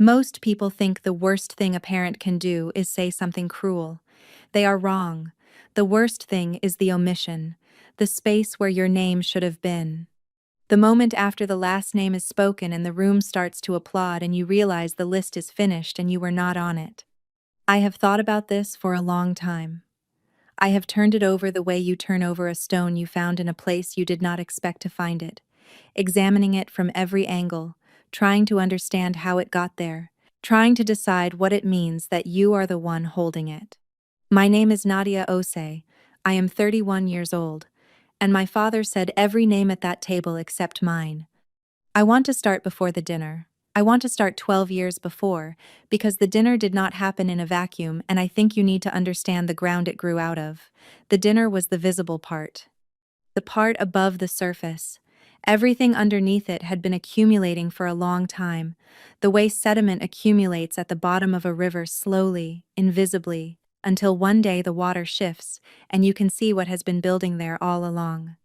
Most people think the worst thing a parent can do is say something cruel. They are wrong. The worst thing is the omission, the space where your name should have been. The moment after the last name is spoken and the room starts to applaud and you realize the list is finished and you were not on it. I have thought about this for a long time. I have turned it over the way you turn over a stone you found in a place you did not expect to find it, examining it from every angle, trying to understand how it got there, trying to decide what it means that you are the one holding it. My name is Nadia Ose. I am 31 years old, and my father said every name at that table except mine. I want to start before the dinner. I want to start 12 years before, because the dinner did not happen in a vacuum, and I think you need to understand the ground it grew out of. The dinner was the visible part. The part above the surface. Everything underneath it had been accumulating for a long time, the way sediment accumulates at the bottom of a river slowly, invisibly, until one day the water shifts, and you can see what has been building there all along.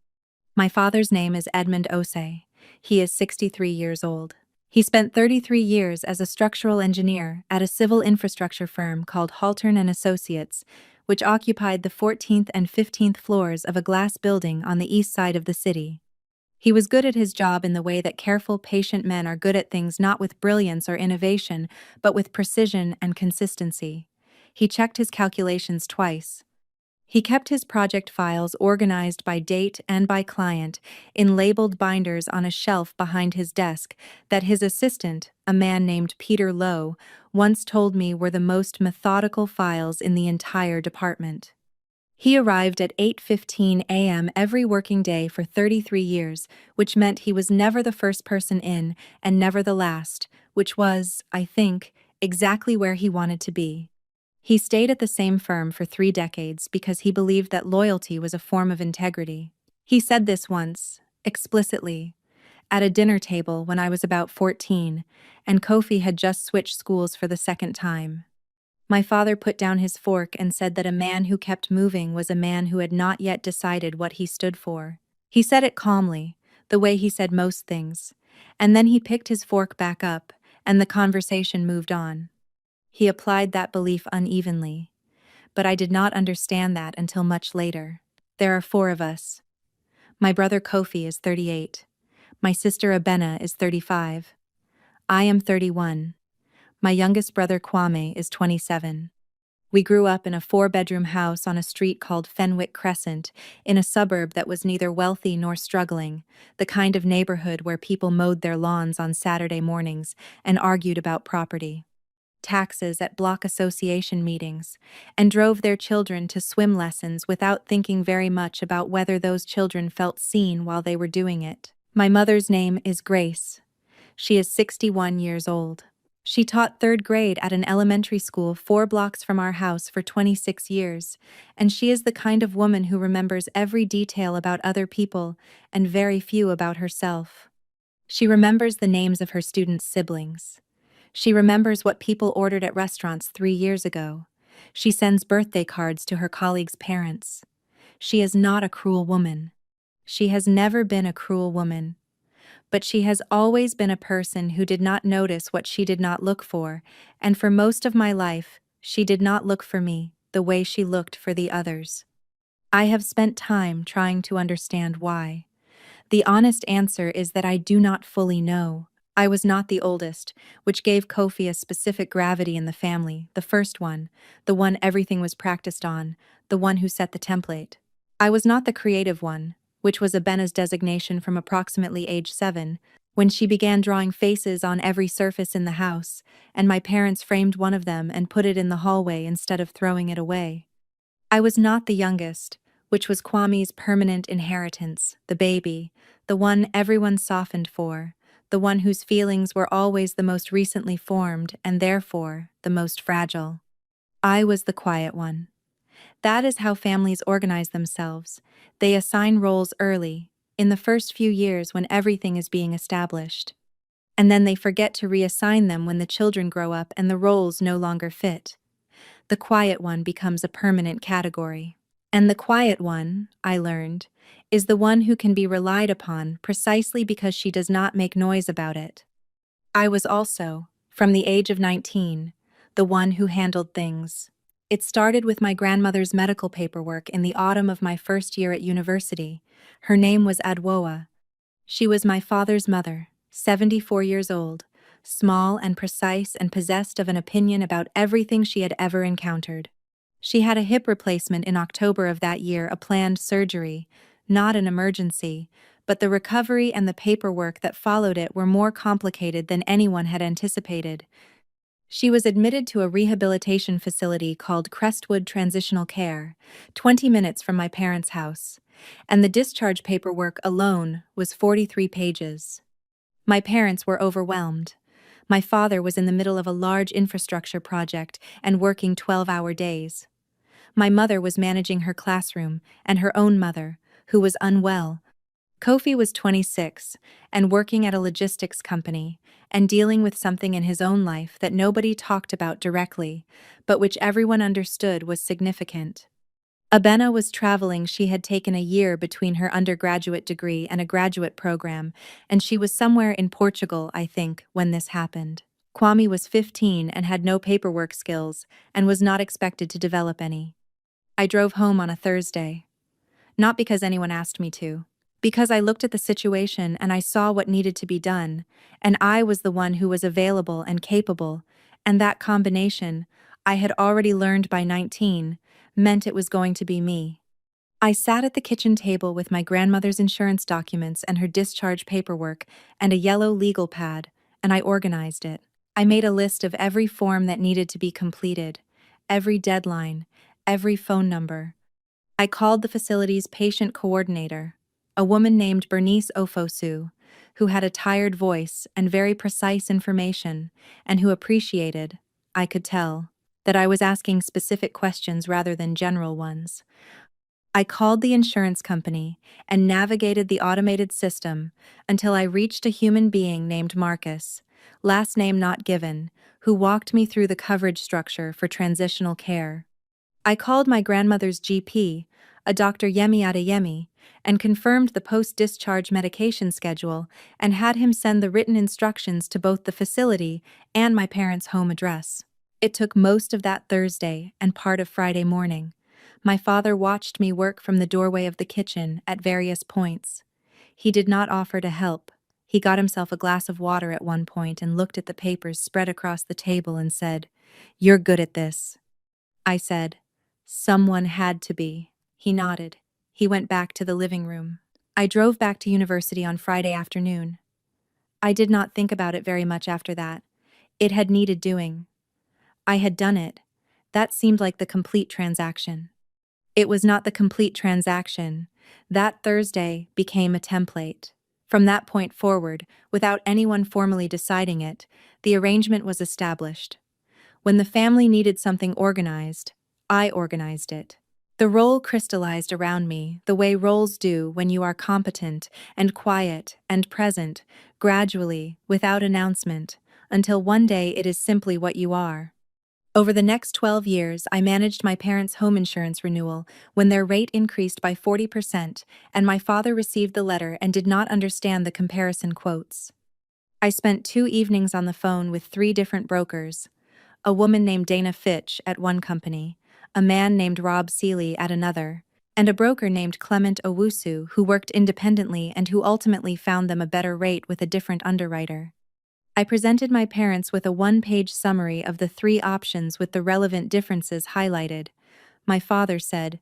My father's name is Edmund Ose. He is 63 years old. He spent 33 years as a structural engineer at a civil infrastructure firm called Haltern and Associates, which occupied the 14th and 15th floors of a glass building on the east side of the city. He was good at his job in the way that careful, patient men are good at things not with brilliance or innovation, but with precision and consistency. He checked his calculations twice. He kept his project files organized by date and by client in labeled binders on a shelf behind his desk that his assistant, a man named Peter Lowe, once told me were the most methodical files in the entire department. He arrived at 8:15 a.m. every working day for 33 years, which meant he was never the first person in and never the last, which was, I think, exactly where he wanted to be. He stayed at the same firm for 3 decades because he believed that loyalty was a form of integrity. He said this once, explicitly, at a dinner table when I was about 14, and Kofi had just switched schools for the second time. My father put down his fork and said that a man who kept moving was a man who had not yet decided what he stood for. He said it calmly, the way he said most things, and then he picked his fork back up, and the conversation moved on. He applied that belief unevenly, but I did not understand that until much later. There are 4 of us. My brother Kofi is 38. My sister Abena is 35. I am 31. My youngest brother Kwame is 27. We grew up in a 4-bedroom house on a street called Fenwick Crescent, in a suburb that was neither wealthy nor struggling, the kind of neighborhood where people mowed their lawns on Saturday mornings and argued about property, taxes at block association meetings, and drove their children to swim lessons without thinking very much about whether those children felt seen while they were doing it. My mother's name is Grace. She is 61 years old. She taught 3rd grade at an elementary school 4 blocks from our house for 26 years, and she is the kind of woman who remembers every detail about other people and very few about herself. She remembers the names of her students' siblings. She remembers what people ordered at restaurants 3 years ago. She sends birthday cards to her colleagues' parents. She is not a cruel woman. She has never been a cruel woman. But she has always been a person who did not notice what she did not look for, and for most of my life, she did not look for me the way she looked for the others. I have spent time trying to understand why. The honest answer is that I do not fully know. I was not the oldest, which gave Kofi a specific gravity in the family, the first one, the one everything was practiced on, the one who set the template. I was not the creative one, which was Abena's designation from approximately age 7, when she began drawing faces on every surface in the house, and my parents framed one of them and put it in the hallway instead of throwing it away. I was not the youngest, which was Kwame's permanent inheritance, the baby, the one everyone softened for, the one whose feelings were always the most recently formed and therefore the most fragile. I was the quiet one. That is how families organize themselves. They assign roles early, in the first few years when everything is being established. And then they forget to reassign them when the children grow up and the roles no longer fit. The quiet one becomes a permanent category. And the quiet one, I learned, is the one who can be relied upon precisely because she does not make noise about it. I was also, From the age of 19, the one who handled things. It started with my grandmother's medical paperwork in the autumn of my first year at university. Her name was Adwoa. She was my father's mother, 74 years old, small and precise and possessed of an opinion about everything she had ever encountered. She had a hip replacement in October of that year, a planned surgery, not an emergency, but the recovery and the paperwork that followed it were more complicated than anyone had anticipated. She was admitted to a rehabilitation facility called Crestwood Transitional Care, 20 minutes from my parents' house, and the discharge paperwork alone was 43 pages. My parents were overwhelmed. My father was in the middle of a large infrastructure project and working 12-hour days. My mother was managing her classroom and her own mother, who was unwell. Kofi was 26 and working at a logistics company and dealing with something in his own life that nobody talked about directly, but which everyone understood was significant. Abena was traveling. She had taken a year between her undergraduate degree and a graduate program, and she was somewhere in Portugal, I think, when this happened. Kwame was 15 and had no paperwork skills and was not expected to develop any. I drove home on a Thursday. Not because anyone asked me to. Because I looked at the situation and I saw what needed to be done, and I was the one who was available and capable, and that combination, I had already learned by 19, meant it was going to be me. I sat at the kitchen table with my grandmother's insurance documents and her discharge paperwork and a yellow legal pad, and I organized it. I made a list of every form that needed to be completed, every deadline, every phone number. I called the facility's patient coordinator, a woman named Bernice Ofosu, who had a tired voice and very precise information, and who appreciated, I could tell, that I was asking specific questions rather than general ones. I called the insurance company and navigated the automated system until I reached a human being named Marcus, last name not given, who walked me through the coverage structure for transitional care. I called my grandmother's GP, a Dr. Yemi Adeyemi, and confirmed the post-discharge medication schedule and had him send the written instructions to both the facility and my parents' home address. It took most of that Thursday and part of Friday morning. My father watched me work from the doorway of the kitchen at various points. He did not offer to help. He got himself a glass of water at one point and looked at the papers spread across the table and said, "You're good at this." I said, "Someone had to be." He nodded. He went back to the living room. I drove back to university on Friday afternoon. I did not think about it very much after that. It had needed doing. I had done it. That seemed like the complete transaction. It was not the complete transaction. That Thursday became a template. From that point forward, without anyone formally deciding it, the arrangement was established. When the family needed something organized, I organized it. The role crystallized around me, the way roles do when you are competent and quiet and present, gradually, without announcement, until one day it is simply what you are. Over the next 12 years, I managed my parents' home insurance renewal when their rate increased by 40%, and my father received the letter and did not understand the comparison quotes. I spent 2 evenings on the phone with 3 different brokers, a woman named Dana Fitch at one company, a man named Rob Seeley at another, and a broker named Clement Owusu who worked independently and who ultimately found them a better rate with a different underwriter. I presented my parents with a 1-page summary of the 3 options with the relevant differences highlighted. My father said,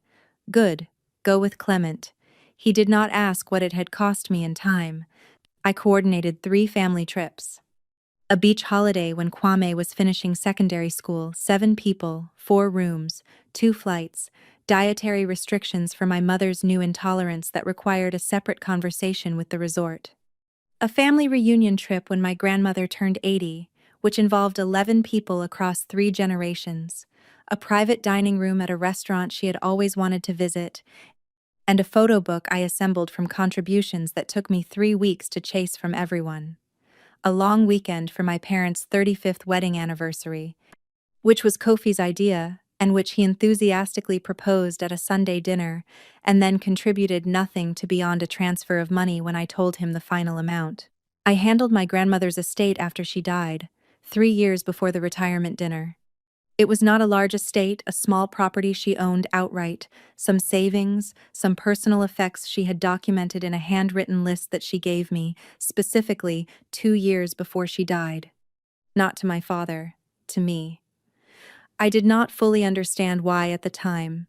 "Good, go with Clement." He did not ask what it had cost me in time. I coordinated 3 family trips. A beach holiday when Kwame was finishing secondary school, 7 people, 4 rooms, 2 flights, dietary restrictions for my mother's new intolerance that required a separate conversation with the resort. A family reunion trip when my grandmother turned 80, which involved 11 people across 3 generations, a private dining room at a restaurant she had always wanted to visit, and a photo book I assembled from contributions that took me 3 weeks to chase from everyone. A long weekend for my parents' 35th wedding anniversary, which was Kofi's idea and which he enthusiastically proposed at a Sunday dinner and then contributed nothing to beyond a transfer of money when I told him the final amount. I handled my grandmother's estate after she died, 3 years before the retirement dinner. It was not a large estate, a small property she owned outright, some savings, some personal effects she had documented in a handwritten list that she gave me, specifically 2 years before she died. Not to my father, to me. I did not fully understand why at the time.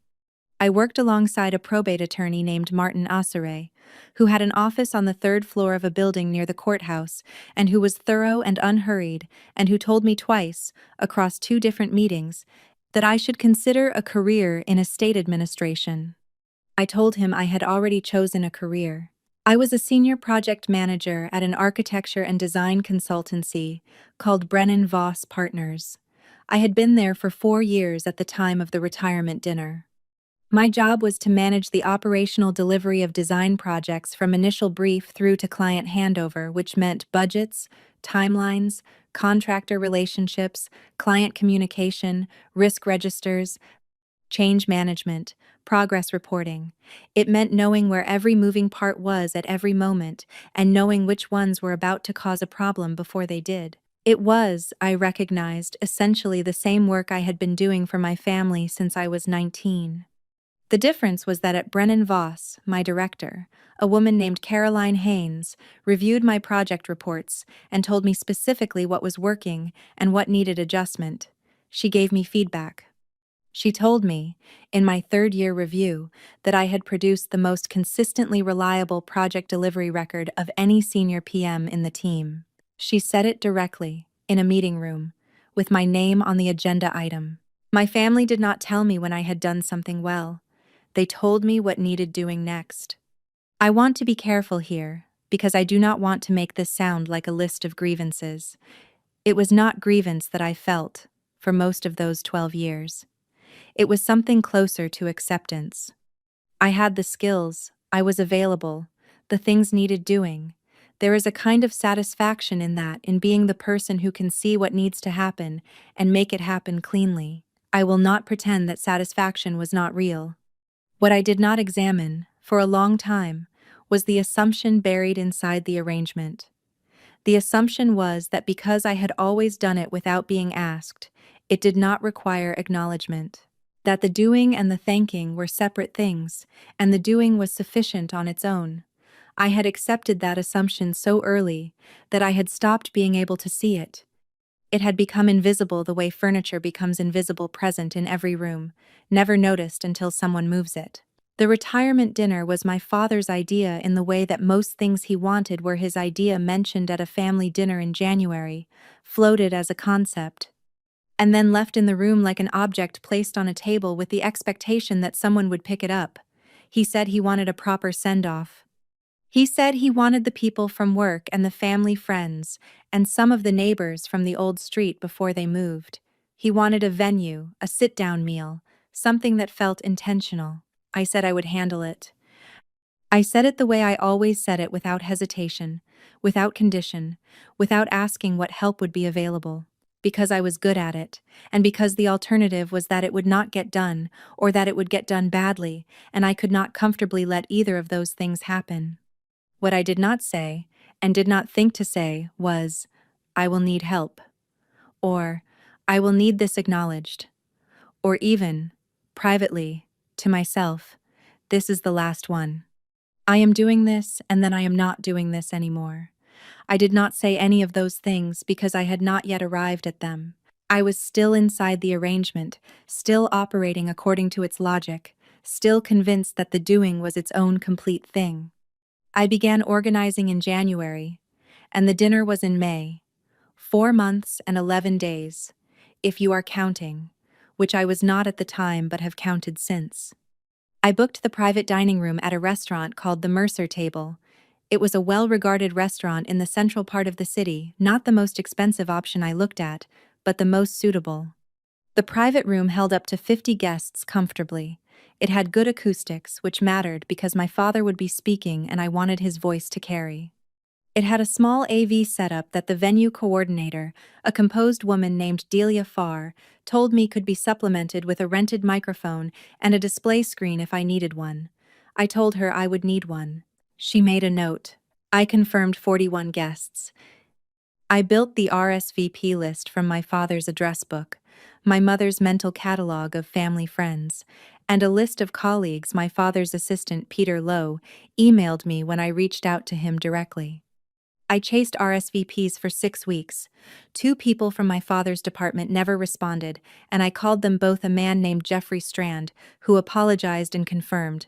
I worked alongside a probate attorney named Martin Asare, who had an office on the third floor of a building near the courthouse, and who was thorough and unhurried, and who told me twice, across 2 different meetings, that I should consider a career in estate administration. I told him I had already chosen a career. I was a senior project manager at an architecture and design consultancy called Brennan Voss Partners. I had been there for 4 years at the time of the retirement dinner. My job was to manage the operational delivery of design projects from initial brief through to client handover, which meant budgets, timelines, contractor relationships, client communication, risk registers, change management, progress reporting. It meant knowing where every moving part was at every moment and knowing which ones were about to cause a problem before they did. It was, I recognized, essentially the same work I had been doing for my family since I was 19. The difference was that at Brennan Voss, my director, a woman named Caroline Haynes, reviewed my project reports and told me specifically what was working and what needed adjustment. She gave me feedback. She told me, in my third-year review, that I had produced the most consistently reliable project delivery record of any senior PM in the team. She said it directly, in a meeting room, with my name on the agenda item. My family did not tell me when I had done something well. They told me what needed doing next. I want to be careful here, because I do not want to make this sound like a list of grievances. It was not grievance that I felt, for most of those 12 years. It was something closer to acceptance. I had the skills, I was available, the things needed doing. There is a kind of satisfaction in that, in being the person who can see what needs to happen and make it happen cleanly. I will not pretend that satisfaction was not real. What I did not examine, for a long time, was the assumption buried inside the arrangement. The assumption was that because I had always done it without being asked, it did not require acknowledgement. That the doing and the thanking were separate things, and the doing was sufficient on its own. I had accepted that assumption so early that I had stopped being able to see it. It had become invisible the way furniture becomes invisible present in every room, never noticed until someone moves it. The retirement dinner was my father's idea in the way that most things he wanted were his idea mentioned at a family dinner in January, floated as a concept, and then left in the room like an object placed on a table with the expectation that someone would pick it up. He said he wanted a proper send-off. He said he wanted the people from work and the family friends, and some of the neighbors from the old street before they moved. He wanted a venue, a sit-down meal, something that felt intentional. I said I would handle it. I said it the way I always said it, without hesitation, without condition, without asking what help would be available. Because I was good at it, and because the alternative was that it would not get done, or that it would get done badly, and I could not comfortably let either of those things happen. What I did not say, and did not think to say, was, I will need help, or I will need this acknowledged, or even, privately, to myself, this is the last one. I am doing this, and then I am not doing this anymore. I did not say any of those things because I had not yet arrived at them. I was still inside the arrangement, still operating according to its logic, still convinced that the doing was its own complete thing. I began organizing in January, and the dinner was in May. 4 months and 11 days, if you are counting, which I was not at the time but have counted since. I booked the private dining room at a restaurant called the Mercer Table. It was a well-regarded restaurant in the central part of the city, not the most expensive option I looked at, but the most suitable. The private room held up to 50 guests comfortably. It had good acoustics, which mattered because my father would be speaking and I wanted his voice to carry. It had a small AV setup that the venue coordinator, a composed woman named Delia Farr, told me could be supplemented with a rented microphone and a display screen if I needed one. I told her I would need one. She made a note. I confirmed 41 guests. I built the RSVP list from my father's address book, my mother's mental catalog of family friends, and a list of colleagues my father's assistant Peter Lowe emailed me when I reached out to him directly. I chased RSVPs for 6 weeks. 2 people from my father's department never responded, and I called them both a man named Jeffrey Strand, who apologized and confirmed,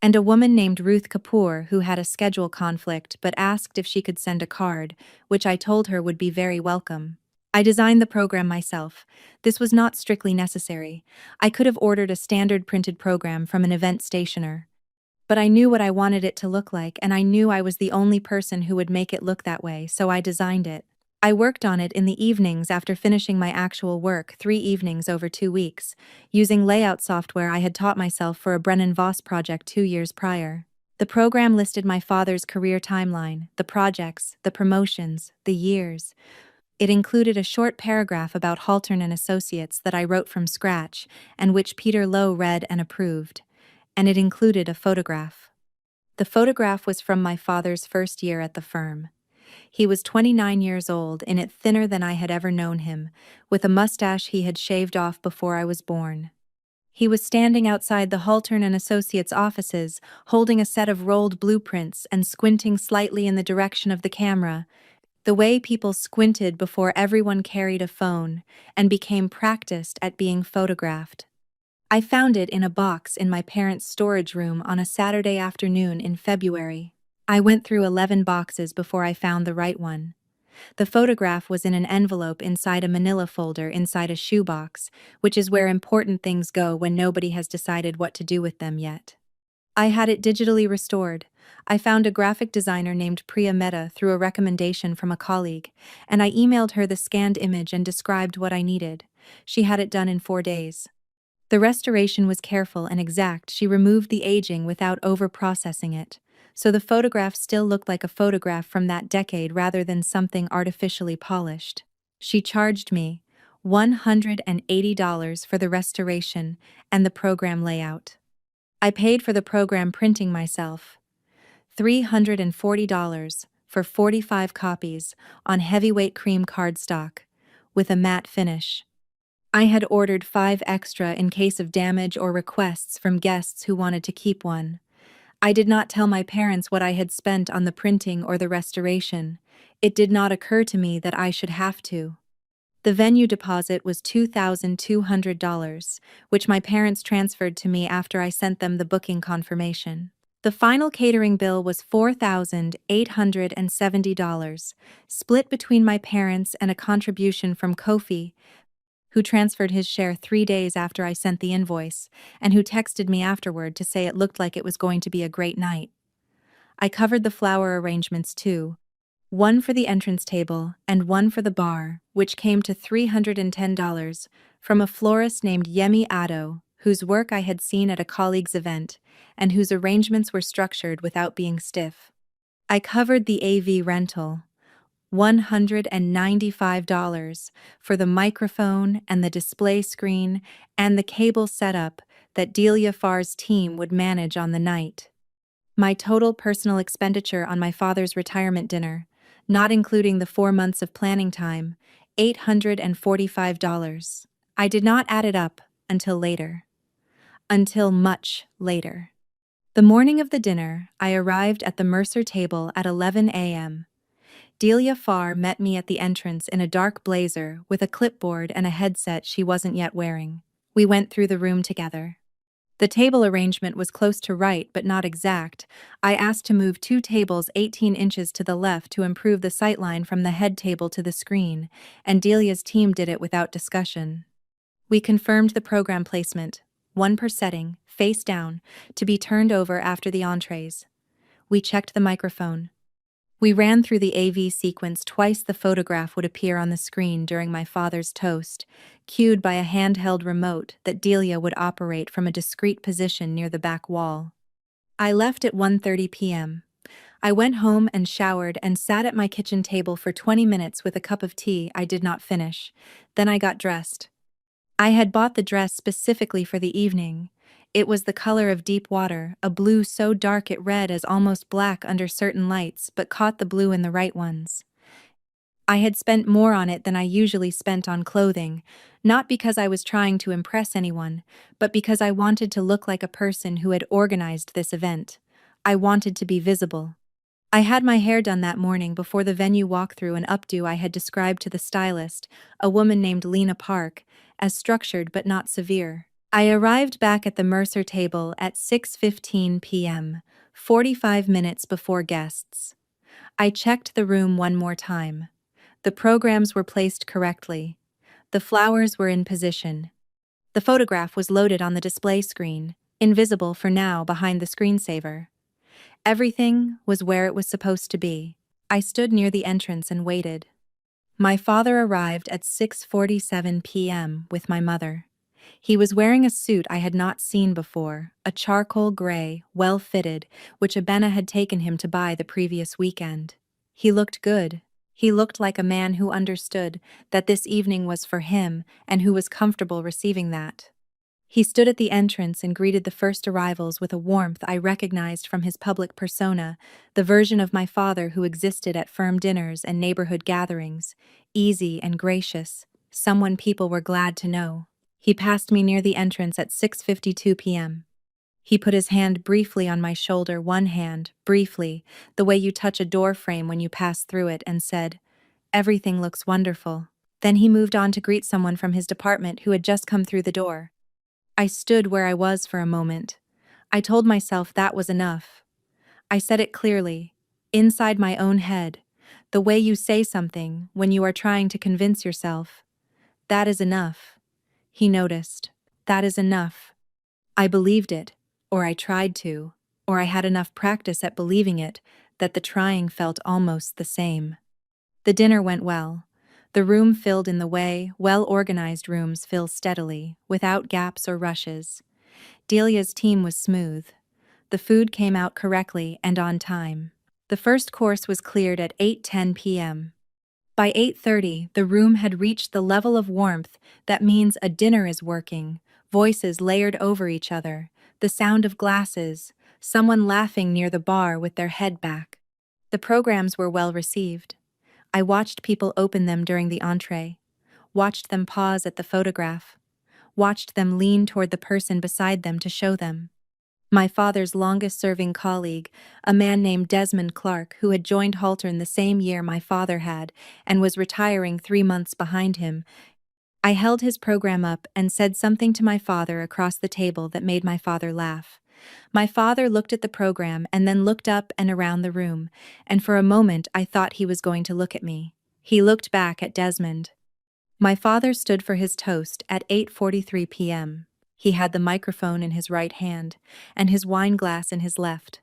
and a woman named Ruth Kapoor who had a schedule conflict but asked if she could send a card, which I told her would be very welcome. I designed the program myself. This was not strictly necessary. I could have ordered a standard printed program from an event stationer. But I knew what I wanted it to look like, and I knew I was the only person who would make it look that way, so I designed it. I worked on it in the evenings after finishing my actual work, 3 evenings over 2 weeks, using layout software I had taught myself for a Brennan Voss project 2 years prior. The program listed my father's career timeline, the projects, the promotions, the years. It included a short paragraph about Haltern and Associates that I wrote from scratch and which Peter Lowe read and approved. And it included a photograph. The photograph was from my father's first year at the firm. He was 29 years old, in it thinner than I had ever known him, with a mustache he had shaved off before I was born. He was standing outside the Haltern and Associates offices, holding a set of rolled blueprints and squinting slightly in the direction of the camera, the way people squinted before everyone carried a phone and became practiced at being photographed. I found it in a box in my parents' storage room on a Saturday afternoon in February. I went through 11 boxes before I found the right one. The photograph was in an envelope inside a manila folder inside a shoebox, which is where important things go when nobody has decided what to do with them yet. I had it digitally restored. I found a graphic designer named Priya Mehta through a recommendation from a colleague, and I emailed her the scanned image and described what I needed. She had it done in 4 days. The restoration was careful and exact. She removed the aging without over-processing it, so the photograph still looked like a photograph from that decade rather than something artificially polished. She charged me $180 for the restoration and the program layout. I paid for the program printing myself, $340 for 45 copies on heavyweight cream cardstock, with a matte finish. I had ordered 5 extra in case of damage or requests from guests who wanted to keep one. I did not tell my parents what I had spent on the printing or the restoration. It did not occur to me that I should have to. The venue deposit was $2,200, which my parents transferred to me after I sent them the booking confirmation. The final catering bill was $4,870, split between my parents and a contribution from Kofi, who transferred his share 3 days after I sent the invoice, and who texted me afterward to say it looked like it was going to be a great night. I covered the flower arrangements too, one for the entrance table and one for the bar, which came to $310, from a florist named Yemi Addo, whose work I had seen at a colleague's event, and whose arrangements were structured without being stiff. I covered the AV rental, $195 for the microphone and the display screen and the cable setup that Delia Farr's team would manage on the night. My total personal expenditure on my father's retirement dinner, not including the 4 months of planning time, $845. I did not add it up until later. Until much later. The morning of the dinner, I arrived at the Mercer table at 11 a.m. Delia Farr met me at the entrance in a dark blazer with a clipboard and a headset she wasn't yet wearing. We went through the room together. The table arrangement was close to right but not exact. I asked to move 2 tables 18 inches to the left to improve the sightline from the head table to the screen, and Delia's team did it without discussion. We confirmed the program placement, 1 per setting, face down, to be turned over after the entrees. We checked the microphone. We ran through the AV sequence twice. The photograph would appear on the screen during my father's toast, cued by a handheld remote that Delia would operate from a discreet position near the back wall. I left at 1:30 p.m. I went home and showered and sat at my kitchen table for 20 minutes with a cup of tea I did not finish. Then I got dressed. I had bought the dress specifically for the evening. It was the color of deep water, a blue so dark it read as almost black under certain lights but caught the blue in the right ones. I had spent more on it than I usually spent on clothing, not because I was trying to impress anyone, but because I wanted to look like a person who had organized this event. I wanted to be visible. I had my hair done that morning before the venue walkthrough and updo I had described to the stylist, a woman named Lena Park, as structured but not severe. I arrived back at the Mercer table at 6:15 p.m., 45 minutes before guests. I checked the room one more time. The programs were placed correctly. The flowers were in position. The photograph was loaded on the display screen, invisible for now behind the screensaver. Everything was where it was supposed to be. I stood near the entrance and waited. My father arrived at 6:47 p.m. with my mother. He was wearing a suit I had not seen before, a charcoal gray, well-fitted, which Abena had taken him to buy the previous weekend. He looked good. He looked like a man who understood that this evening was for him and who was comfortable receiving that. He stood at the entrance and greeted the first arrivals with a warmth I recognized from his public persona, the version of my father who existed at firm dinners and neighborhood gatherings, easy and gracious, someone people were glad to know. He passed me near the entrance at 6:52 p.m. He put his hand briefly on my shoulder, one hand, briefly, the way you touch a door frame when you pass through it, and said, "Everything looks wonderful." Then he moved on to greet someone from his department who had just come through the door. I stood where I was for a moment. I told myself that was enough. I said it clearly, inside my own head, the way you say something when you are trying to convince yourself. That is enough. He noticed. That is enough. I believed it, or I tried to, or I had enough practice at believing it that the trying felt almost the same. The dinner went well. The room filled in the way well-organized rooms fill steadily, without gaps or rushes. Delia's team was smooth. The food came out correctly and on time. The first course was cleared at 8:10 p.m. By 8:30, the room had reached the level of warmth that means a dinner is working, voices layered over each other, the sound of glasses, someone laughing near the bar with their head back. The programs were well received. I watched people open them during the entree, watched them pause at the photograph, watched them lean toward the person beside them to show them. My father's longest-serving colleague, a man named Desmond Clark, who had joined Haltern the same year my father had and was retiring 3 months behind him. I held his program up and said something to my father across the table that made my father laugh. My father looked at the program and then looked up and around the room, and for a moment I thought he was going to look at me. He looked back at Desmond. My father stood for his toast at 8:43 p.m. He had the microphone in his right hand and his wine glass in his left.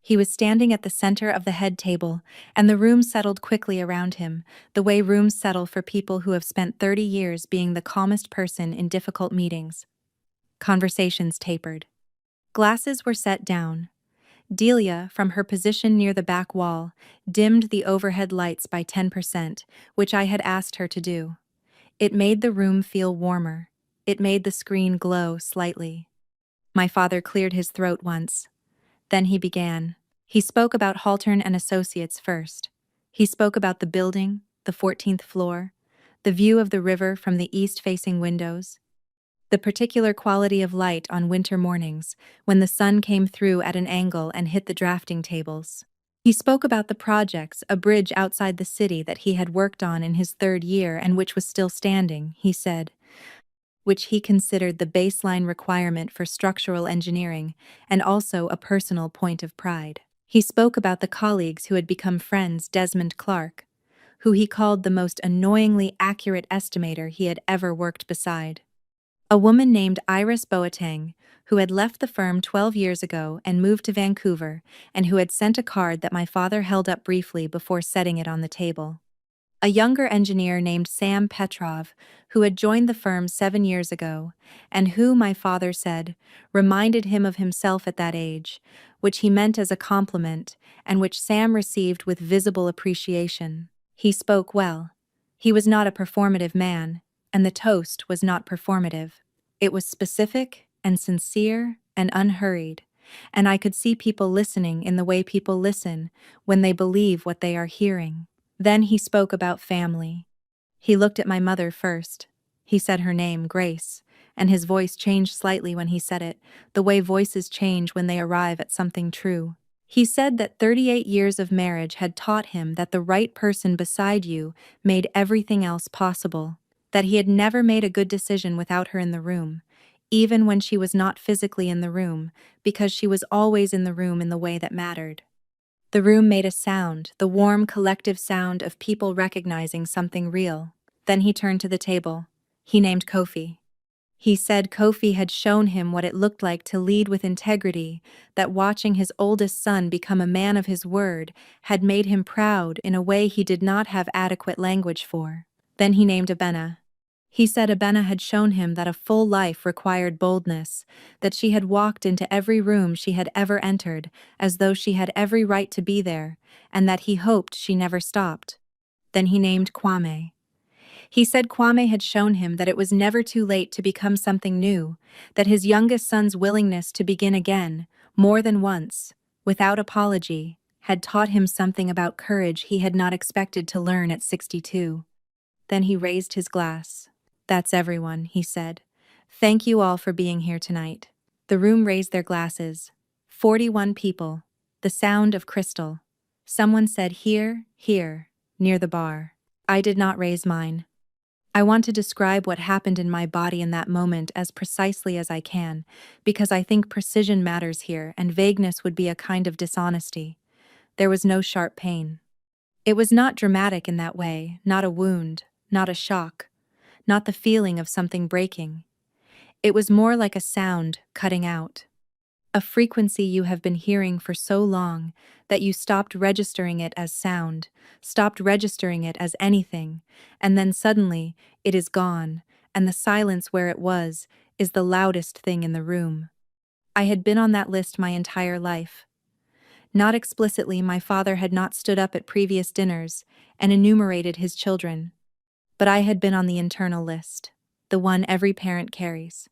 He was standing at the center of the head table, and the room settled quickly around him, the way rooms settle for people who have spent 30 years being the calmest person in difficult meetings. Conversations tapered. Glasses were set down. Delia, from her position near the back wall, dimmed the overhead lights by 10%, which I had asked her to do. It made the room feel warmer. It made the screen glow slightly. My father cleared his throat once. Then he began. He spoke about Haltern and Associates first. He spoke about the building, the 14th floor, the view of the river from the east-facing windows, the particular quality of light on winter mornings when the sun came through at an angle and hit the drafting tables. He spoke about the projects, a bridge outside the city that he had worked on in his 3rd year and which was still standing, he said, which he considered the baseline requirement for structural engineering and also a personal point of pride. He spoke about the colleagues who had become friends, Desmond Clark, who he called the most annoyingly accurate estimator he had ever worked beside. A woman named Iris Boateng, who had left the firm 12 years ago and moved to Vancouver, and who had sent a card that my father held up briefly before setting it on the table. A younger engineer named Sam Petrov, who had joined the firm 7 years ago, and who, my father said, reminded him of himself at that age, which he meant as a compliment, and which Sam received with visible appreciation. He spoke well. He was not a performative man, and the toast was not performative. It was specific and sincere and unhurried, and I could see people listening in the way people listen when they believe what they are hearing. Then he spoke about family. He looked at my mother first. He said her name, Grace, and his voice changed slightly when he said it, the way voices change when they arrive at something true. He said that 38 years of marriage had taught him that the right person beside you made everything else possible, that he had never made a good decision without her in the room, even when she was not physically in the room, because she was always in the room in the way that mattered. The room made a sound, the warm collective sound of people recognizing something real. Then he turned to the table. He named Kofi. He said Kofi had shown him what it looked like to lead with integrity, that watching his oldest son become a man of his word had made him proud in a way he did not have adequate language for. Then he named Abena. He said Abena had shown him that a full life required boldness, that she had walked into every room she had ever entered, as though she had every right to be there, and that he hoped she never stopped. Then he named Kwame. He said Kwame had shown him that it was never too late to become something new, that his youngest son's willingness to begin again, more than once, without apology, had taught him something about courage he had not expected to learn at 62. Then he raised his glass. "That's everyone," he said. "Thank you all for being here tonight." The room raised their glasses. 41 people. The sound of crystal. Someone said, "Here, here," near the bar. I did not raise mine. I want to describe what happened in my body in that moment as precisely as I can, because I think precision matters here and vagueness would be a kind of dishonesty. There was no sharp pain. It was not dramatic in that way, not a wound, not a shock, not the feeling of something breaking. It was more like a sound cutting out. A frequency you have been hearing for so long that you stopped registering it as sound, stopped registering it as anything, and then suddenly it is gone, and the silence where it was is the loudest thing in the room. I had been on that list my entire life. Not explicitly, my father had not stood up at previous dinners and enumerated his children, but I had been on the internal list, the one every parent carries.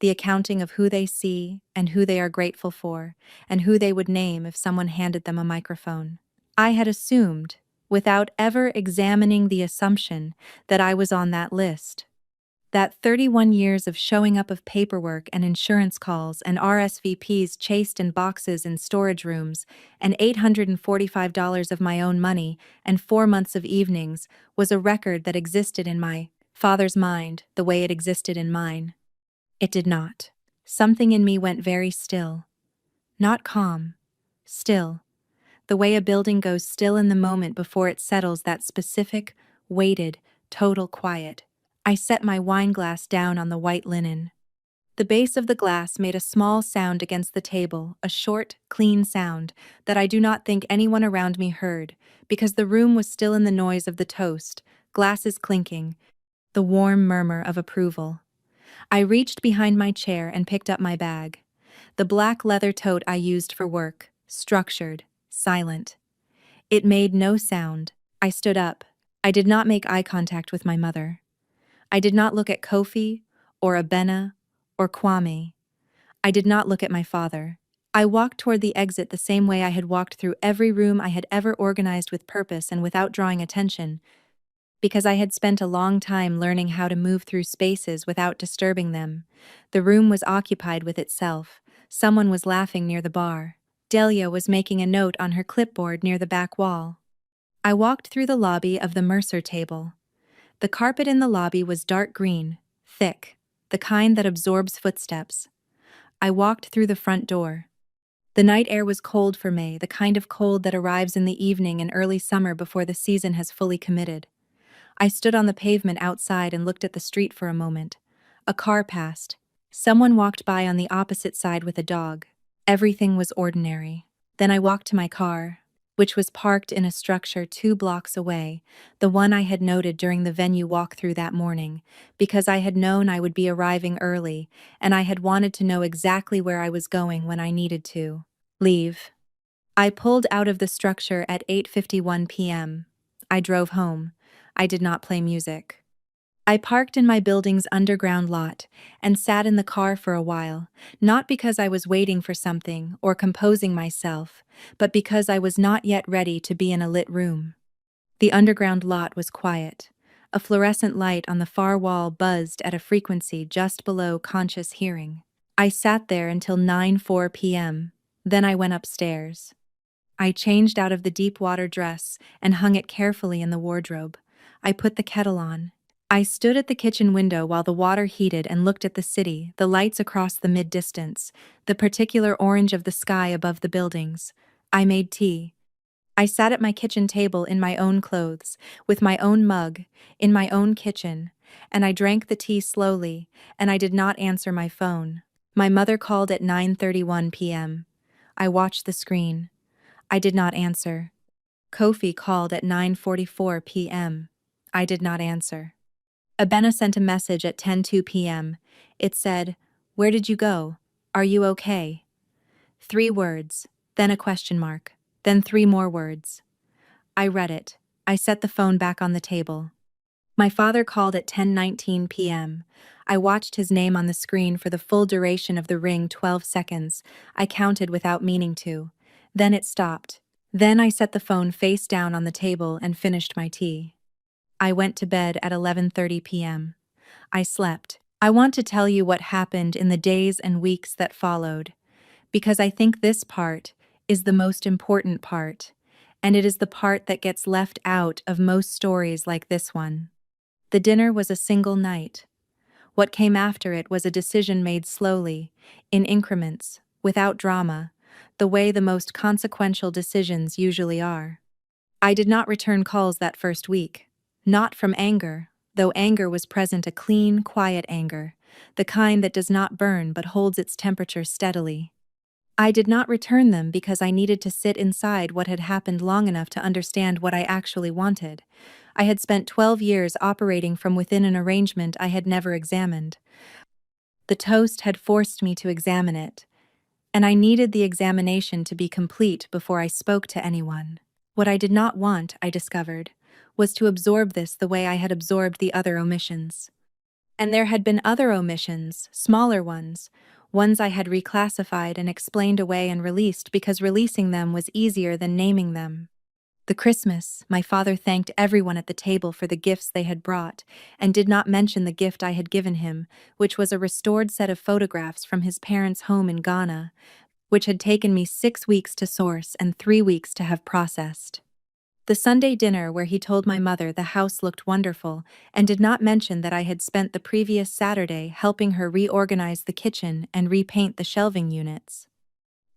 The accounting of who they see and who they are grateful for, and who they would name if someone handed them a microphone. I had assumed, without ever examining the assumption, that I was on that list. That 31 years of showing up of paperwork and insurance calls and RSVPs chased in boxes in storage rooms, and $845 of my own money and 4 months of evenings was a record that existed in my father's mind the way it existed in mine. It did not. Something in me went very still. Not calm. Still. The way a building goes still in the moment before it settles, that specific, weighted, total quiet. I set my wine glass down on the white linen. The base of the glass made a small sound against the table, a short, clean sound that I do not think anyone around me heard, because the room was still in the noise of the toast, glasses clinking, the warm murmur of approval. I reached behind my chair and picked up my bag. The black leather tote I used for work, structured, silent. It made no sound. I stood up. I did not make eye contact with my mother. I did not look at Kofi, or Abena, or Kwame. I did not look at my father. I walked toward the exit the same way I had walked through every room I had ever organized with purpose and without drawing attention, because I had spent a long time learning how to move through spaces without disturbing them. The room was occupied with itself. Someone was laughing near the bar. Delia was making a note on her clipboard near the back wall. I walked through the lobby of the Mercer table. The carpet in the lobby was dark green, thick, the kind that absorbs footsteps. I walked through the front door. The night air was cold for May, the kind of cold that arrives in the evening in early summer before the season has fully committed. I stood on the pavement outside and looked at the street for a moment. A car passed. Someone walked by on the opposite side with a dog. Everything was ordinary. Then I walked to my car, which was parked in a structure 2 blocks away, the one I had noted during the venue walkthrough that morning, because I had known I would be arriving early, and I had wanted to know exactly where I was going when I needed to leave. I pulled out of the structure at 8:51 p.m. I drove home. I did not play music. I parked in my building's underground lot and sat in the car for a while, not because I was waiting for something or composing myself, but because I was not yet ready to be in a lit room. The underground lot was quiet. A fluorescent light on the far wall buzzed at a frequency just below conscious hearing. I sat there until 9:04 p.m. Then I went upstairs. I changed out of the deep water dress and hung it carefully in the wardrobe. I put the kettle on. I stood at the kitchen window while the water heated and looked at the city, the lights across the mid-distance, the particular orange of the sky above the buildings. I made tea. I sat at my kitchen table in my own clothes, with my own mug, in my own kitchen, and I drank the tea slowly, and I did not answer my phone. My mother called at 9:31 p.m. I watched the screen. I did not answer. Kofi called at 9:44 p.m. I did not answer. Abena sent a message at 10:02 p.m. It said, "Where did you go? Are you okay?" 3 words, then a question mark, then 3 more words. I read it. I set the phone back on the table. My father called at 10:19 p.m. I watched his name on the screen for the full duration of the ring, 12 seconds. I counted without meaning to. Then it stopped. Then I set the phone face down on the table and finished my tea. I went to bed at 11:30 p.m. I slept. I want to tell you what happened in the days and weeks that followed, because I think this part is the most important part, and it is the part that gets left out of most stories like this one. The dinner was a single night. What came after it was a decision made slowly, in increments, without drama, the way the most consequential decisions usually are. I did not return calls that first week. Not from anger, though anger was present, a clean, quiet anger, the kind that does not burn but holds its temperature steadily. I did not return them because I needed to sit inside what had happened long enough to understand what I actually wanted. I had spent 12 years operating from within an arrangement I had never examined. The toast had forced me to examine it, and I needed the examination to be complete before I spoke to anyone. What I did not want, I discovered, was to absorb this the way I had absorbed the other omissions. And there had been other omissions, smaller ones I had reclassified and explained away and released because releasing them was easier than naming them. The Christmas, my father thanked everyone at the table for the gifts they had brought, and did not mention the gift I had given him, which was a restored set of photographs from his parents' home in Ghana, which had taken me 6 weeks to source and 3 weeks to have processed. The Sunday dinner where he told my mother the house looked wonderful and did not mention that I had spent the previous Saturday helping her reorganize the kitchen and repaint the shelving units.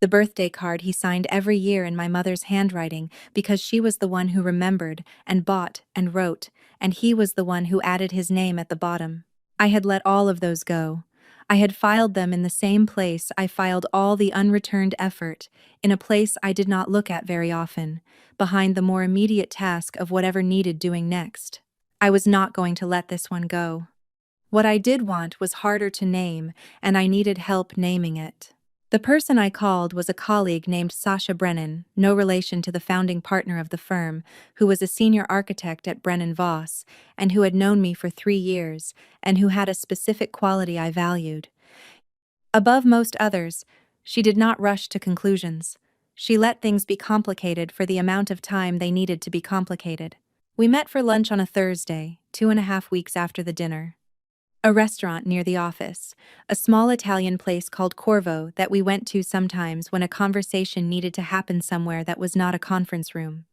The birthday card he signed every year in my mother's handwriting because she was the one who remembered and bought and wrote, and he was the one who added his name at the bottom. I had let all of those go. I had filed them in the same place I filed all the unreturned effort, in a place I did not look at very often, behind the more immediate task of whatever needed doing next. I was not going to let this one go. What I did want was harder to name, and I needed help naming it. The person I called was a colleague named Sasha Brennan, no relation to the founding partner of the firm, who was a senior architect at Brennan Voss, and who had known me for 3 years, and who had a specific quality I valued. Above most others, she did not rush to conclusions. She let things be complicated for the amount of time they needed to be complicated. We met for lunch on a Thursday, 2.5 weeks after the dinner. A restaurant near the office, a small Italian place called Corvo that we went to sometimes when a conversation needed to happen somewhere that was not a conference room.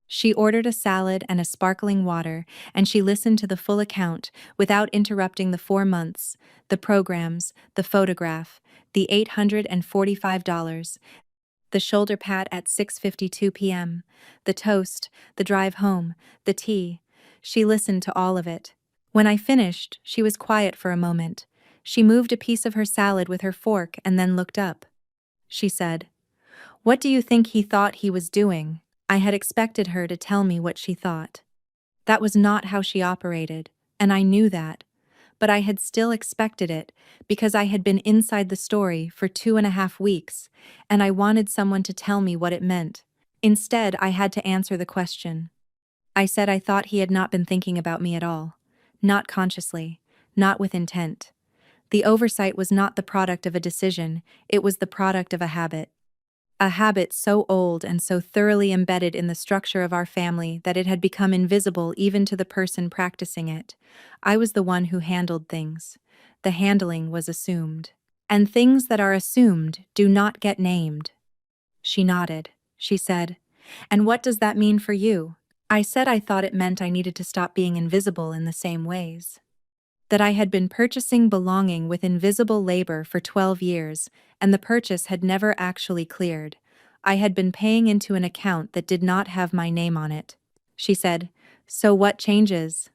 She ordered a salad and a sparkling water, and she listened to the full account without interrupting the 4 months, the programs, the photograph, the $845, the shoulder pat at 6:52 p.m., the toast, the drive home, the tea. She listened to all of it. When I finished, she was quiet for a moment. She moved a piece of her salad with her fork and then looked up. She said, "What do you think he thought he was doing?" I had expected her to tell me what she thought. That was not how she operated, and I knew that. But I had still expected it, because I had been inside the story for 2.5 weeks, and I wanted someone to tell me what it meant. Instead, I had to answer the question. I said I thought he had not been thinking about me at all. Not consciously, not with intent. The oversight was not the product of a decision, it was the product of a habit. A habit so old and so thoroughly embedded in the structure of our family that it had become invisible even to the person practicing it. I was the one who handled things. The handling was assumed. And things that are assumed do not get named. She nodded. She said, "And what does that mean for you?" I said I thought it meant I needed to stop being invisible in the same ways. That I had been purchasing belonging with invisible labor for 12 years, and the purchase had never actually cleared. I had been paying into an account that did not have my name on it. She said, "So what changes?"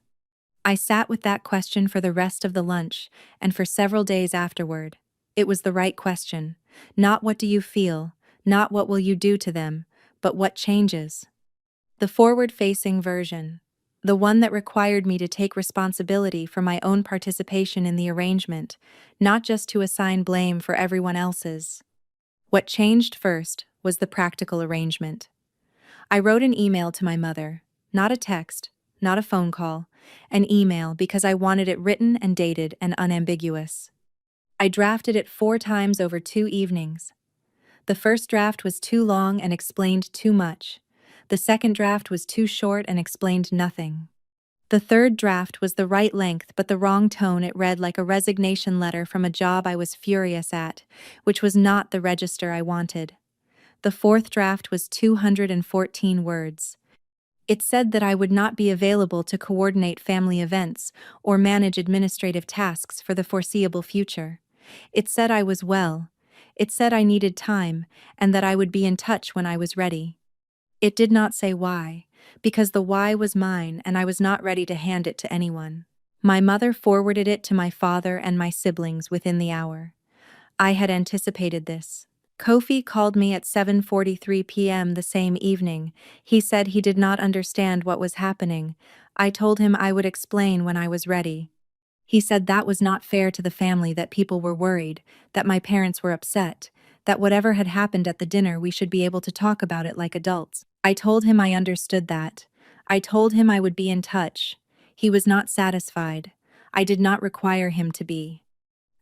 I sat with that question for the rest of the lunch, and for several days afterward. It was the right question. Not what do you feel, not what will you do to them, but what changes. The forward-facing version. The one that required me to take responsibility for my own participation in the arrangement, not just to assign blame for everyone else's. What changed first was the practical arrangement. I wrote an email to my mother, not a text, not a phone call, an email because I wanted it written and dated and unambiguous. I drafted it 4 times over 2 evenings. The first draft was too long and explained too much. The second draft was too short and explained nothing. The third draft was the right length but the wrong tone. It read like a resignation letter from a job I was furious at, which was not the register I wanted. The fourth draft was 214 words. It said that I would not be available to coordinate family events or manage administrative tasks for the foreseeable future. It said I was well. It said I needed time and that I would be in touch when I was ready. It did not say why, because the why was mine and I was not ready to hand it to anyone. My mother forwarded it to my father and my siblings within the hour. I had anticipated this. Kofi called me at 7:43 p.m. the same evening. He said he did not understand what was happening. I told him I would explain when I was ready. He said that was not fair to the family, that people were worried, that my parents were upset, that whatever had happened at the dinner we should be able to talk about it like adults. I told him I understood that. I told him I would be in touch. He was not satisfied. I did not require him to be.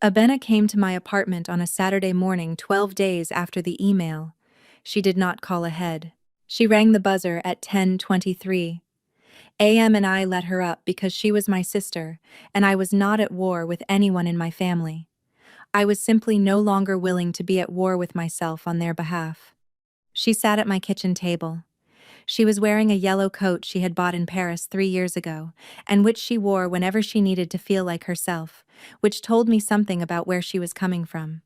Abena came to my apartment on a Saturday morning 12 days after the email. She did not call ahead. She rang the buzzer at 10:23 a.m. and I let her up because she was my sister, and I was not at war with anyone in my family. I was simply no longer willing to be at war with myself on their behalf. She sat at my kitchen table. She was wearing a yellow coat she had bought in Paris 3 years ago, and which she wore whenever she needed to feel like herself, which told me something about where she was coming from.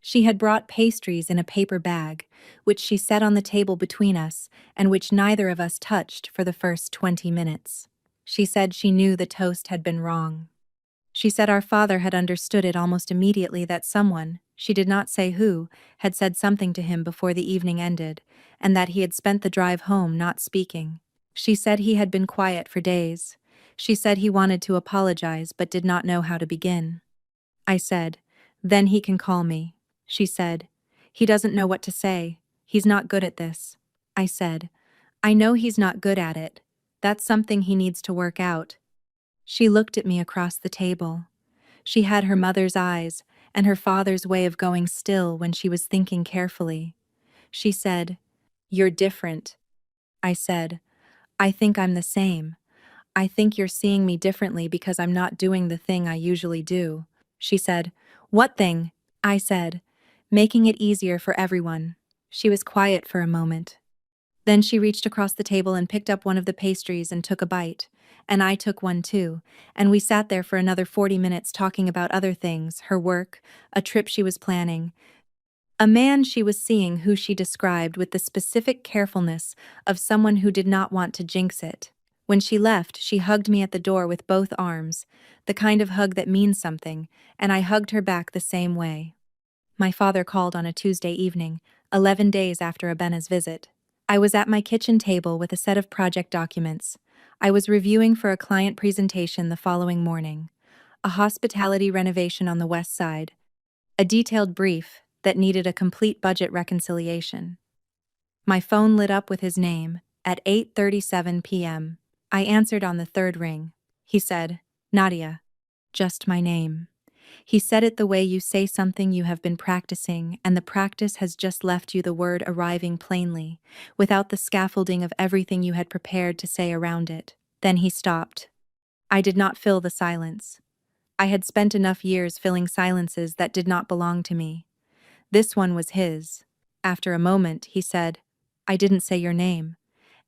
She had brought pastries in a paper bag, which she set on the table between us, and which neither of us touched for the first 20 minutes. She said she knew the toast had been wrong. She said our father had understood it almost immediately, that someone, she did not say who, had said something to him before the evening ended, and that he had spent the drive home not speaking. She said he had been quiet for days. She said he wanted to apologize but did not know how to begin. I said, "Then he can call me." She said, "He doesn't know what to say. He's not good at this." I said, "I know he's not good at it. That's something he needs to work out." She looked at me across the table. She had her mother's eyes and her father's way of going still when she was thinking carefully. She said, "You're different." I said, "I think I'm the same. I think you're seeing me differently because I'm not doing the thing I usually do." She said, "What thing?" I said, "Making it easier for everyone." She was quiet for a moment. Then she reached across the table and picked up one of the pastries and took a bite. And I took one too, and we sat there for another 40 minutes talking about other things, her work, a trip she was planning, a man she was seeing who she described with the specific carefulness of someone who did not want to jinx it. When she left, she hugged me at the door with both arms, the kind of hug that means something, and I hugged her back the same way. My father called on a Tuesday evening, 11 days after Abena's visit. I was at my kitchen table with a set of project documents. I was reviewing for a client presentation the following morning. A hospitality renovation on the west side. A detailed brief that needed a complete budget reconciliation. My phone lit up with his name at 8:37 p.m. I answered on the third ring. He said, "Nadia." Just my name. He said it the way you say something you have been practicing, and the practice has just left you the word arriving plainly, without the scaffolding of everything you had prepared to say around it. Then he stopped. I did not fill the silence. I had spent enough years filling silences that did not belong to me. This one was his. After a moment, he said, I didn't say your name,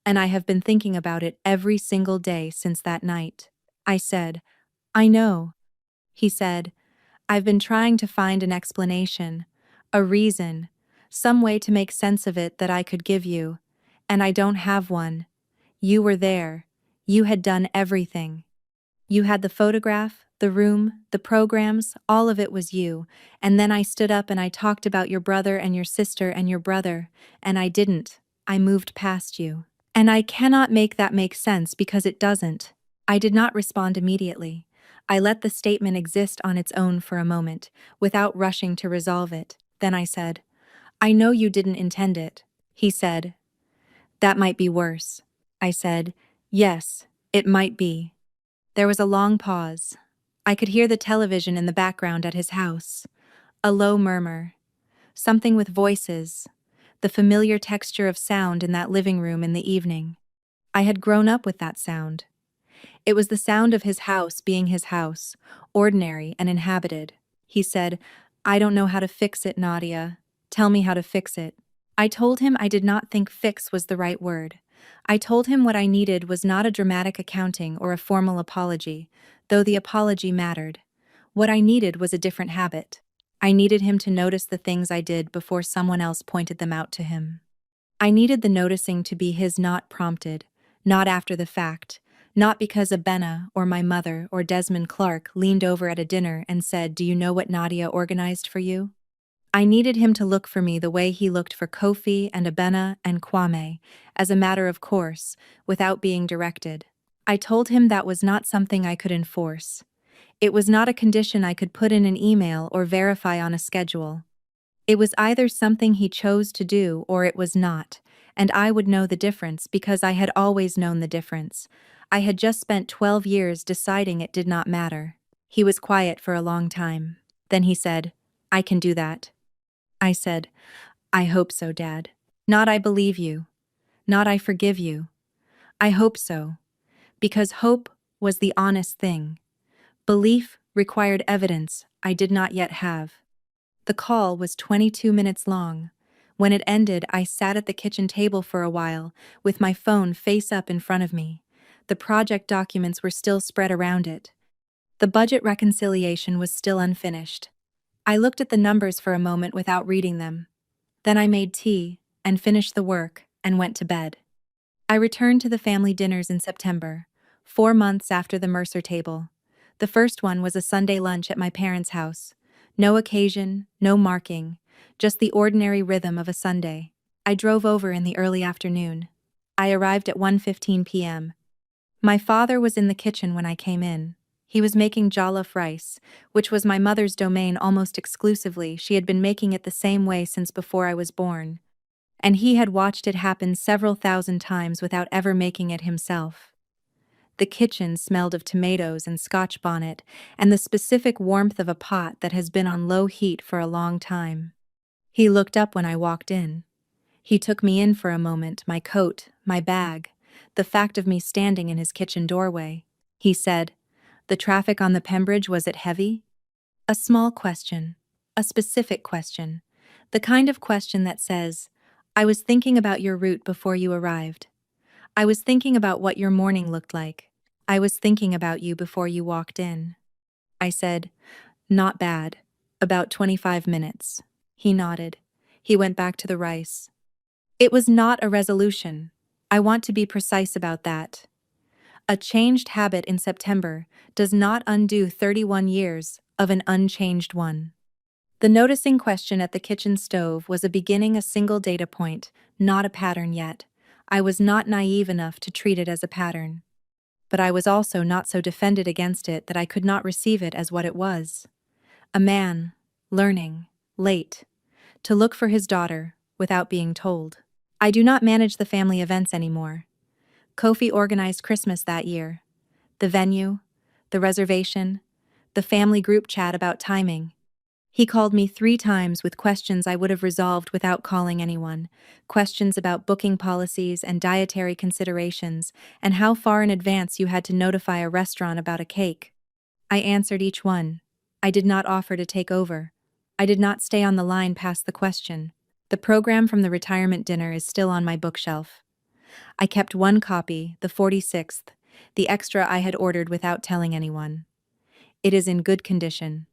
and I have been thinking about it every single day since that night. I said, I know. He said, I've been trying to find an explanation, a reason, some way to make sense of it that I could give you, and I don't have one. You were there. You had done everything. You had the photograph, the room, the programs, all of it was you, and then I stood up and I talked about your brother and your sister and your brother, and I didn't. I moved past you. And I cannot make that make sense because it doesn't. I did not respond immediately. I let the statement exist on its own for a moment, without rushing to resolve it. Then I said, I know you didn't intend it. He said, that might be worse. I said, yes, it might be. There was a long pause. I could hear the television in the background at his house. A low murmur. Something with voices. The familiar texture of sound in that living room in the evening. I had grown up with that sound. It was the sound of his house being his house, ordinary and inhabited. He said, I don't know how to fix it, Nadia. Tell me how to fix it. I told him I did not think fix was the right word. I told him what I needed was not a dramatic accounting or a formal apology, though the apology mattered. What I needed was a different habit. I needed him to notice the things I did before someone else pointed them out to him. I needed the noticing to be his, not prompted, not after the fact, not because Abena or my mother or Desmond Clark leaned over at a dinner and said, do you know what Nadia organized for you? I needed him to look for me the way he looked for Kofi and Abena and Kwame, as a matter of course, without being directed. I told him that was not something I could enforce. It was not a condition I could put in an email or verify on a schedule. It was either something he chose to do or it was not, and I would know the difference because I had always known the difference. I had just spent 12 years deciding it did not matter. He was quiet for a long time. Then he said, I can do that. I said, I hope so, Dad. Not I believe you. Not I forgive you. I hope so. Because hope was the honest thing. Belief required evidence I did not yet have. The call was 22 minutes long. When it ended, I sat at the kitchen table for a while, with my phone face up in front of me. The project documents were still spread around it. The budget reconciliation was still unfinished. I looked at the numbers for a moment without reading them. Then I made tea, and finished the work, and went to bed. I returned to the family dinners in September, 4 months after the Mercer table. The first one was a Sunday lunch at my parents' house. No occasion, no marking, just the ordinary rhythm of a Sunday. I drove over in the early afternoon. I arrived at 1:15 p.m. My father was in the kitchen when I came in. He was making jollof rice, which was my mother's domain almost exclusively. She had been making it the same way since before I was born. And he had watched it happen several thousand times without ever making it himself. The kitchen smelled of tomatoes and Scotch bonnet, and the specific warmth of a pot that has been on low heat for a long time. He looked up when I walked in. He took me in for a moment, my coat, my bag, the fact of me standing in his kitchen doorway. He said, the traffic on the Pembridge, was it heavy? A small question, a specific question, the kind of question that says, I was thinking about your route before you arrived. I was thinking about what your morning looked like. I was thinking about you before you walked in. I said, not bad. About 25 minutes. He nodded. He went back to the rice. It was not a resolution. I want to be precise about that. A changed habit in September does not undo 31 years of an unchanged one. The noticing question at the kitchen stove was a beginning, a single data point, not a pattern yet. I was not naive enough to treat it as a pattern. But I was also not so defended against it that I could not receive it as what it was. A man, learning, late, to look for his daughter without being told. I do not manage the family events anymore. Kofi organized Christmas that year. The venue, the reservation, the family group chat about timing. He called me 3 times with questions I would have resolved without calling anyone. Questions about booking policies and dietary considerations, and how far in advance you had to notify a restaurant about a cake. I answered each one. I did not offer to take over. I did not stay on the line past the question. The program from the retirement dinner is still on my bookshelf. I kept one copy, the 46th, the extra I had ordered without telling anyone. It is in good condition.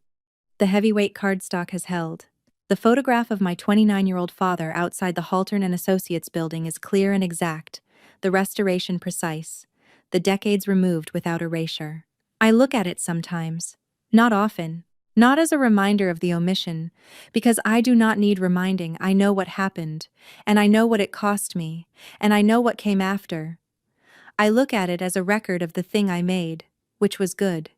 The heavyweight cardstock has held. The photograph of my 29-year-old father outside the Haltern and Associates building is clear and exact, the restoration precise, the decades removed without erasure. I look at it sometimes, not often, not as a reminder of the omission, because I do not need reminding. I know what happened, and I know what it cost me, and I know what came after. I look at it as a record of the thing I made, which was good,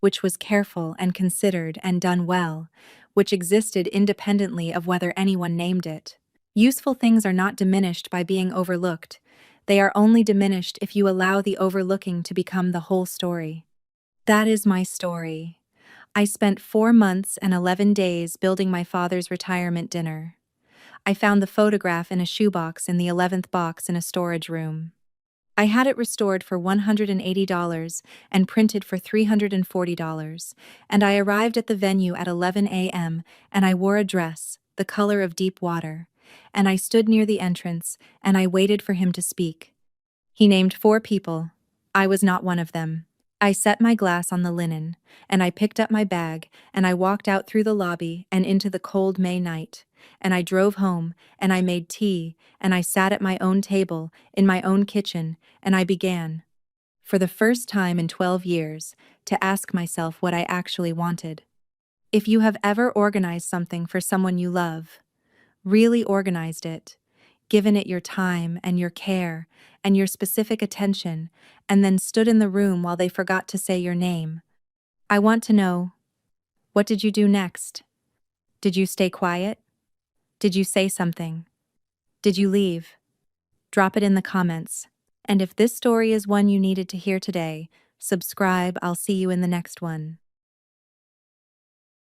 which was careful and considered and done well, which existed independently of whether anyone named it. Useful things are not diminished by being overlooked. They are only diminished if you allow the overlooking to become the whole story. That is my story. I spent 4 months and 11 days building my father's retirement dinner. I found the photograph in a shoebox in the 11th box in a storage room. I had it restored for $180 and printed for $340, and I arrived at the venue at 11 a.m., and I wore a dress, the color of deep water, and I stood near the entrance, and I waited for him to speak. He named 4 people. I was not one of them. I set my glass on the linen, and I picked up my bag, and I walked out through the lobby and into the cold May night, and I drove home, and I made tea, and I sat at my own table, in my own kitchen, and I began, for the first time in 12 years, to ask myself what I actually wanted. If you have ever organized something for someone you love, really organized it, given it your time and your care and your specific attention, and then stood in the room while they forgot to say your name, I want to know, what did you do next? Did you stay quiet? Did you say something? Did you leave? Drop it in the comments. And if this story is one you needed to hear today, subscribe. I'll see you in the next one.